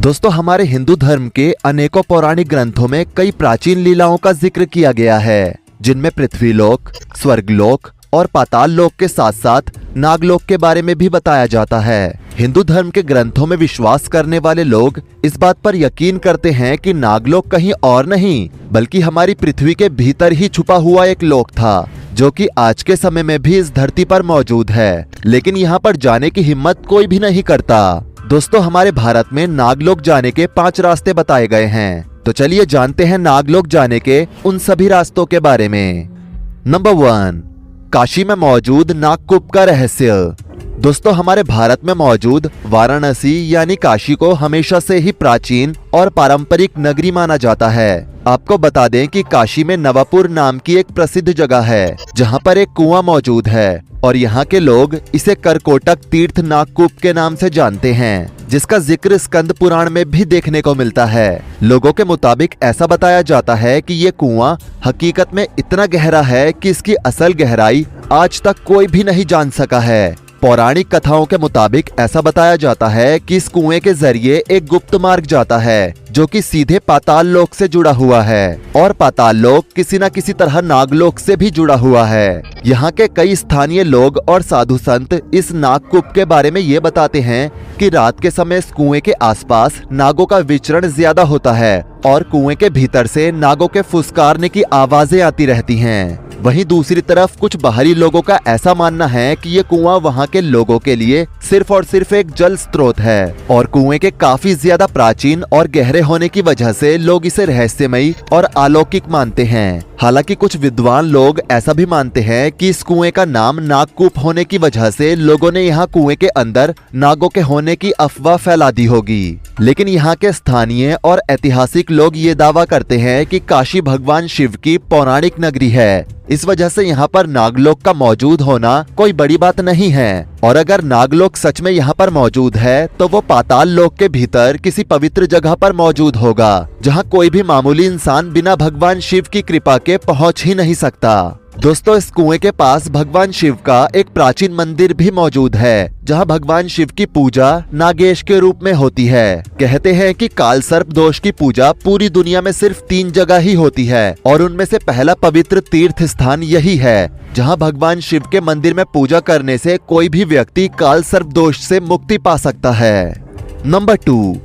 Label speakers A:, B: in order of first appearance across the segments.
A: दोस्तों, हमारे हिंदू धर्म के अनेकों पौराणिक ग्रंथों में कई प्राचीन लीलाओं का जिक्र किया गया है, जिनमें पृथ्वीलोक, स्वर्गलोक और पाताल लोक के साथ साथ नागलोक के बारे में भी बताया जाता है। हिंदू धर्म के ग्रंथों में विश्वास करने वाले लोग इस बात पर यकीन करते हैं कि नागलोक कहीं और नहीं बल्कि हमारी पृथ्वी के भीतर ही छुपा हुआ एक लोक था, जो कि आज के समय में भी इस धरती पर मौजूद है, लेकिन यहाँ पर जाने की हिम्मत कोई भी नहीं करता। दोस्तों, हमारे भारत में नागलोक जाने के 5 रास्ते बताए गए हैं, तो चलिए जानते हैं नागलोक जाने के उन सभी रास्तों के बारे में। नंबर 1, काशी में मौजूद नागकूप का रहस्य। दोस्तों, हमारे भारत में मौजूद वाराणसी यानी काशी को हमेशा से ही प्राचीन और पारंपरिक नगरी माना जाता है। आपको बता दें कि काशी में नवापुर नाम की एक प्रसिद्ध जगह है, जहां पर एक कुआं मौजूद है और यहाँ के लोग इसे करकोटक तीर्थ नागकूप के नाम से जानते हैं, जिसका जिक्र स्कंद पुराण में भी देखने को मिलता है। लोगों के मुताबिक ऐसा बताया जाता है कि ये कुआं हकीकत में इतना गहरा है कि इसकी असल गहराई आज तक कोई भी नहीं जान सका है। पौराणिक कथाओं के मुताबिक ऐसा बताया जाता है कि इस कुएं के जरिए एक गुप्त मार्ग जाता है, जो कि सीधे पाताल लोक से जुड़ा हुआ है और पाताल लोक किसी न किसी तरह नागलोक से भी जुड़ा हुआ है। यहाँ के कई स्थानीय लोग और साधु संत इस नागकूप के बारे में ये बताते हैं कि रात के समय इस कुएं के आसपास नागों का विचरण ज्यादा होता है और कुएं के भीतर से नागों के फुसकारने की आवाजें आती रहती हैं। वहीं दूसरी तरफ कुछ बाहरी लोगों का ऐसा मानना है कि ये कुआं वहां के लोगों के लिए सिर्फ और सिर्फ एक जल स्रोत है और कुएं के काफी ज्यादा प्राचीन और गहरे होने की वजह से लोग इसे रहस्यमयी और अलौकिक मानते हैं। हालांकि कुछ विद्वान लोग ऐसा भी मानते हैं कि इस कुएं का नाम नागकूप होने की वजह से लोगों ने यहाँ कुएं के अंदर नागों के होने की अफवाह फैला दी होगी। लेकिन यहाँ के स्थानीय और ऐतिहासिक लोग ये दावा करते हैं कि काशी भगवान शिव की पौराणिक नगरी है, इस वजह से यहाँ पर नागलोक का मौजूद होना कोई बड़ी बात नहीं है। और अगर नागलोक सच में यहाँ पर मौजूद है तो वो पाताल लोक के भीतर किसी पवित्र जगह पर मौजूद होगा, जहाँ कोई भी मामूली इंसान बिना भगवान शिव की कृपा के पहुँच ही नहीं सकता। दोस्तों, इस कुएं के पास भगवान शिव का एक प्राचीन मंदिर भी मौजूद है, जहां भगवान शिव की पूजा नागेश के रूप में होती है। कहते हैं कि काल सर्प दोष की पूजा पूरी दुनिया में सिर्फ 3 जगह ही होती है और उनमें से पहला पवित्र तीर्थ स्थान यही है, जहां भगवान शिव के मंदिर में पूजा करने से कोई भी व्यक्ति काल सर्प दोष से मुक्ति पा सकता है। नंबर 2,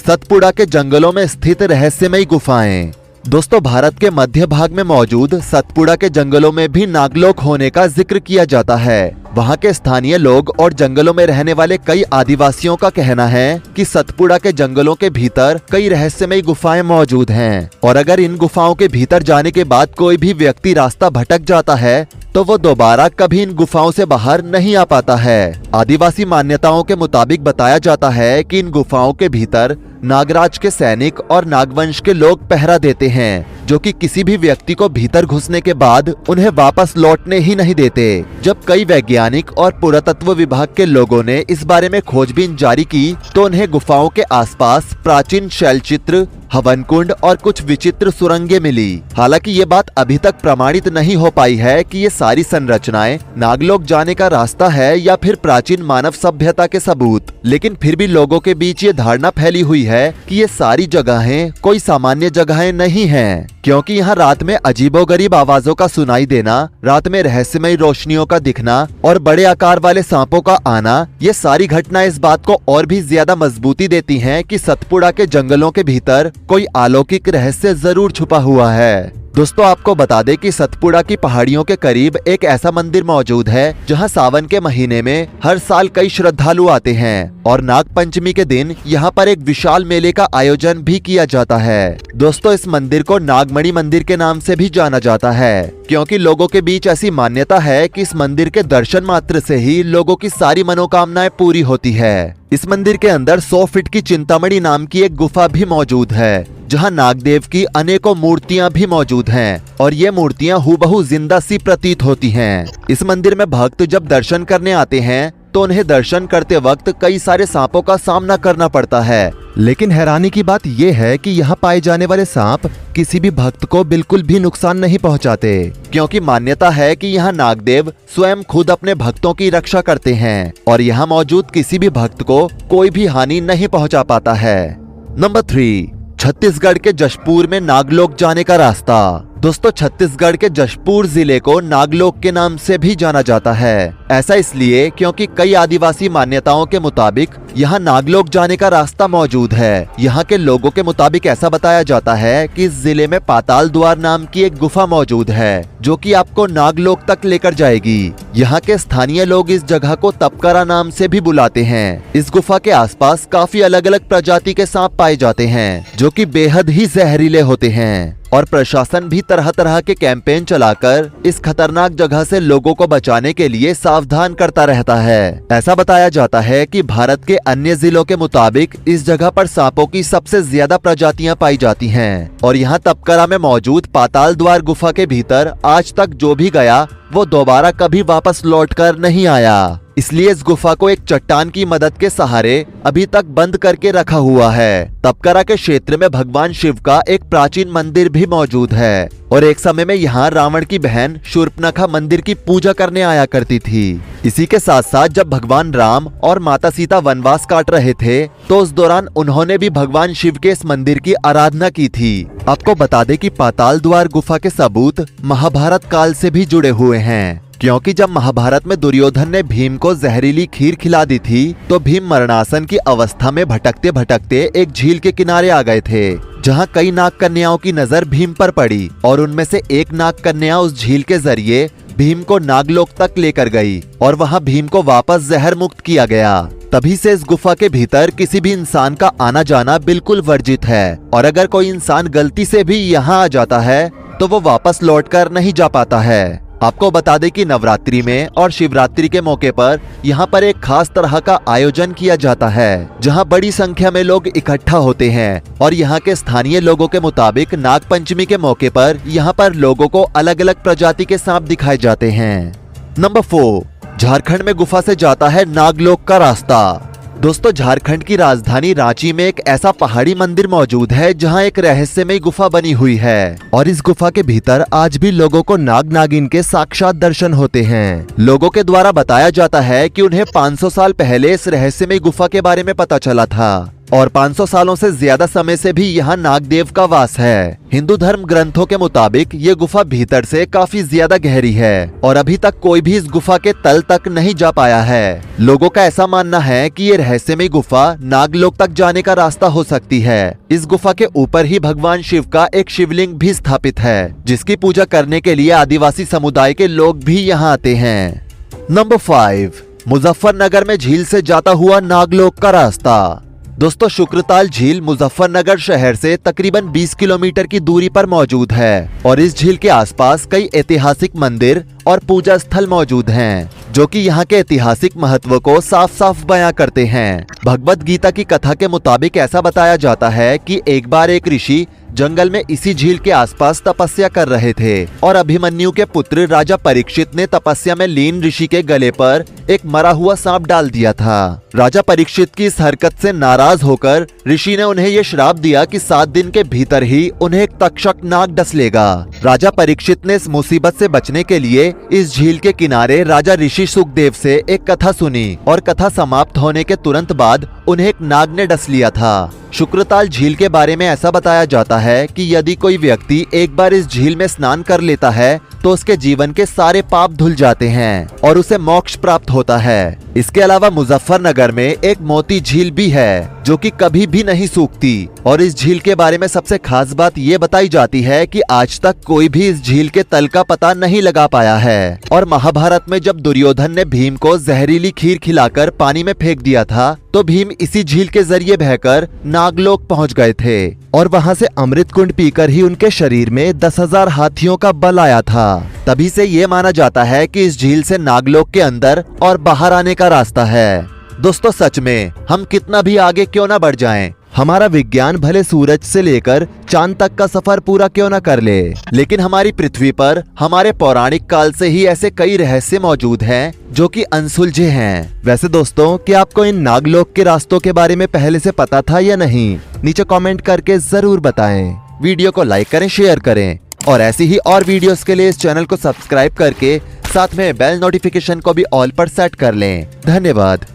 A: सतपुड़ा के जंगलों में स्थित रहस्यमयी गुफाएं। दोस्तों, भारत के मध्य भाग में मौजूद सतपुड़ा के जंगलों में भी नागलोक होने का जिक्र किया जाता है। वहाँ के स्थानीय लोग और जंगलों में रहने वाले कई आदिवासियों का कहना है कि सतपुड़ा के जंगलों के भीतर कई रहस्यमयी गुफाएं मौजूद हैं और अगर इन गुफाओं के भीतर जाने के बाद कोई भी व्यक्ति रास्ता भटक जाता है तो वो दोबारा कभी इन गुफाओं से बाहर नहीं आ पाता है। आदिवासी मान्यताओं के मुताबिक बताया जाता है कि इन गुफाओं के भीतर नागराज के सैनिक और नागवंश के लोग पहरा देते हैं, जो कि किसी भी व्यक्ति को भीतर घुसने के बाद उन्हें वापस लौटने ही नहीं देते। जब कई वैज्ञानिक और पुरातत्व विभाग के लोगों ने इस बारे में खोजबीन जारी की तो उन्हें गुफाओं के आसपास प्राचीन शैलचित्र, हवन कुंड और कुछ विचित्र सुरंगें मिली। हालांकि ये बात अभी तक प्रमाणित नहीं हो पाई है कि ये सारी संरचनाएं नागलोक जाने का रास्ता है या फिर प्राचीन मानव सभ्यता के सबूत। लेकिन फिर भी लोगों के बीच ये धारणा फैली हुई है कि ये सारी जगहें कोई सामान्य जगहें नहीं हैं, क्योंकि यहाँ रात में अजीबोगरीब आवाजों का सुनाई देना, रात में रहस्यमयी रोशनियों का दिखना और बड़े आकार वाले सांपों का आना, ये सारी घटनाएं इस बात को और भी ज्यादा मजबूती देती हैं कि सतपुड़ा के जंगलों के भीतर कोई अलौकिक रहस्य जरूर छुपा हुआ है। दोस्तों, आपको बता दें कि सतपुड़ा की पहाड़ियों के करीब एक ऐसा मंदिर मौजूद है जहां सावन के महीने में हर साल कई श्रद्धालु आते हैं और नाग पंचमी के दिन यहां पर एक विशाल मेले का आयोजन भी किया जाता है। दोस्तों, इस मंदिर को नागमणि मंदिर के नाम से भी जाना जाता है, क्योंकि लोगों के बीच ऐसी मान्यता है कि इस मंदिर के दर्शन मात्र से ही लोगों की सारी मनोकामनाएं पूरी होती है। इस मंदिर के अंदर 100 फीट की चिंतामणि नाम की एक गुफा भी मौजूद है, जहां नागदेव की अनेकों मूर्तियां भी मौजूद हैं और ये मूर्तियां हूबहू जिंदा सी प्रतीत होती हैं। इस मंदिर में भक्त जब दर्शन करने आते हैं तो उन्हें दर्शन करते वक्त कई सारे सांपों का सामना करना पड़ता है। लेकिन हैरानी की बात यह है कि यहाँ पाए जाने वाले सांप किसी भी भक्त को बिल्कुल भी नुकसान नहीं पहुँचाते, क्योंकि मान्यता है कि यहाँ नागदेव स्वयं खुद अपने भक्तों की रक्षा करते हैं और यहाँ मौजूद किसी भी भक्त को कोई भी हानि नहीं पहुँचा पाता है। नंबर 3, छत्तीसगढ़ के जशपुर में नागलोक जाने का रास्ता। दोस्तों, छत्तीसगढ़ के जशपुर जिले को नागलोक के नाम से भी जाना जाता है। ऐसा इसलिए क्योंकि कई आदिवासी मान्यताओं के मुताबिक यहाँ नागलोक जाने का रास्ता मौजूद है। यहाँ के लोगों के मुताबिक ऐसा बताया जाता है कि इस जिले में पाताल द्वार नाम की एक गुफा मौजूद है, जो कि आपको नागलोक तक लेकर जाएगी। यहाँ के स्थानीय लोग इस जगह को तपकरा नाम से भी बुलाते हैं। इस गुफा के आसपास काफी अलग अलग प्रजाति के सांप पाए जाते हैं, जो कि बेहद ही जहरीले होते हैं। और प्रशासन भी तरह तरह के कैंपेन चलाकर इस खतरनाक जगह से लोगों को बचाने के लिए सावधान करता रहता है। ऐसा बताया जाता है कि भारत के अन्य जिलों के मुताबिक इस जगह पर सांपों की सबसे ज्यादा प्रजातियां पाई जाती हैं। और यहाँ तपकरा में मौजूद पाताल द्वार गुफा के भीतर आज तक जो भी गया वो दोबारा कभी वापस लौटकर नहीं आया। इसलिए इस गुफा को एक चट्टान की मदद के सहारे अभी तक बंद करके रखा हुआ है। तपकरा के क्षेत्र में भगवान शिव का एक प्राचीन मंदिर भी मौजूद है और एक समय में यहाँ रावण की बहन शूर्पणखा मंदिर की पूजा करने आया करती थी। इसी के साथ साथ जब भगवान राम और माता सीता वनवास काट रहे थे तो उस दौरान उन्होंने भी भगवान शिव के इस मंदिर की आराधना की थी। आपको बता दें कि पाताल द्वार गुफा के सबूत महाभारत काल से भी जुड़े हुए हैं, क्योंकि जब महाभारत में दुर्योधन ने भीम को जहरीली खीर खिला दी थी तो भीम मरणासन की अवस्था में भटकते भटकते एक झील के किनारे आ गए थे, जहां कई नाग कन्याओं की नजर भीम पर पड़ी और उनमें से एक नाग कन्या उस झील के जरिए भीम को नागलोक तक लेकर गई और वहां भीम को वापस जहर मुक्त किया गया। तभी से इस गुफा के भीतर किसी भी इंसान का आना जाना बिल्कुल वर्जित है और अगर कोई इंसान गलती से भी यहाँ आ जाता है तो वो वापस लौटकर नहीं जा पाता है। आपको बता दें कि नवरात्रि में और शिवरात्रि के मौके पर यहाँ पर एक खास तरह का आयोजन किया जाता है, जहाँ बड़ी संख्या में लोग इकट्ठा होते हैं और यहाँ के स्थानीय लोगों के मुताबिक नाग पंचमी के मौके पर यहाँ पर लोगों को अलग अलग प्रजाति के सांप दिखाए जाते हैं। नंबर 4, झारखंड में गुफा से जाता है नागलोक का रास्ता। दोस्तों, झारखंड की राजधानी रांची में एक ऐसा पहाड़ी मंदिर मौजूद है जहां एक रहस्यमय गुफा बनी हुई है और इस गुफा के भीतर आज भी लोगों को नाग नागिन के साक्षात दर्शन होते हैं। लोगों के द्वारा बताया जाता है कि उन्हें 500 साल पहले इस रहस्यमय गुफा के बारे में पता चला था और 500 सालों से ज्यादा समय से भी यहाँ नागदेव का वास है। हिंदू धर्म ग्रंथों के मुताबिक ये गुफा भीतर से काफी ज्यादा गहरी है और अभी तक कोई भी इस गुफा के तल तक नहीं जा पाया है। लोगों का ऐसा मानना है कि ये रहस्यमय गुफा नागलोक तक जाने का रास्ता हो सकती है। इस गुफा के ऊपर ही भगवान शिव का एक शिवलिंग भी स्थापित है, जिसकी पूजा करने के लिए आदिवासी समुदाय के लोग भी यहाँ आते हैं। नंबर 5, मुजफ्फरनगर में झील से जाता हुआ नागलोक का रास्ता। दोस्तों, शुक्रताल झील मुजफ्फरनगर शहर से तकरीबन 20 किलोमीटर की दूरी पर मौजूद है और इस झील के आसपास कई ऐतिहासिक मंदिर और पूजा स्थल मौजूद हैं, जो कि यहाँ के ऐतिहासिक महत्व को साफ साफ बयां करते हैं। भगवत गीता की कथा के मुताबिक ऐसा बताया जाता है कि एक बार एक ऋषि जंगल में इसी झील के आसपास तपस्या कर रहे थे और अभिमन्यु के पुत्र राजा परीक्षित ने तपस्या में लीन ऋषि के गले पर एक मरा हुआ सांप डाल दिया था। राजा परीक्षित की इस हरकत से नाराज होकर ऋषि ने उन्हें यह श्राप दिया कि 7 दिन के भीतर ही उन्हें एक तक्षक नाग डस लेगा। राजा परीक्षित ने इस मुसीबत से बचने के लिए इस झील के किनारे राजा ऋषि सुखदेव से एक कथा सुनी और कथा समाप्त होने के तुरंत बाद उन्हें एक नाग ने डस लिया था। शुक्रताल झील के बारे में ऐसा बताया जाता है कि यदि कोई व्यक्ति एक बार इस झील में स्नान कर लेता है तो उसके जीवन के सारे पाप धुल जाते हैं और उसे मोक्ष प्राप्त होता है। इसके अलावा मुजफ्फरनगर में एक मोती झील भी है जो कि कभी भी नहीं सूखती और इस झील के बारे में सबसे खास बात ये बताई जाती है कि आज तक कोई भी इस झील के तल का पता नहीं लगा पाया है। और महाभारत में जब दुर्योधन ने भीम को जहरीली खीर खिलाकर पानी में फेंक दिया था तो भीम इसी झील के जरिए बहकर नागलोक पहुंच गए थे और वहां से अमृत कुंड पीकर ही उनके शरीर में 10,000 हाथियों का बल आया था। तभी से ये माना जाता है कि इस झील से नागलोक के अंदर और बाहर आने का रास्ता है। दोस्तों, सच में हम कितना भी आगे क्यों ना बढ़ जाएं, हमारा विज्ञान भले सूरज से लेकर चांद तक का सफर पूरा क्यों न कर ले, लेकिन हमारी पृथ्वी पर हमारे पौराणिक काल से ही ऐसे कई रहस्य मौजूद हैं जो कि अनसुलझे हैं। वैसे दोस्तों, क्या आपको इन नागलोक के रास्तों के बारे में पहले से पता था या नहीं? नीचे कमेंट करके जरूर बताएं। वीडियो को लाइक करें, शेयर करें और ऐसी ही और वीडियोस के लिए इस चैनल को सब्सक्राइब करके साथ में बेल नोटिफिकेशन को भी ऑल पर सेट कर लें। धन्यवाद।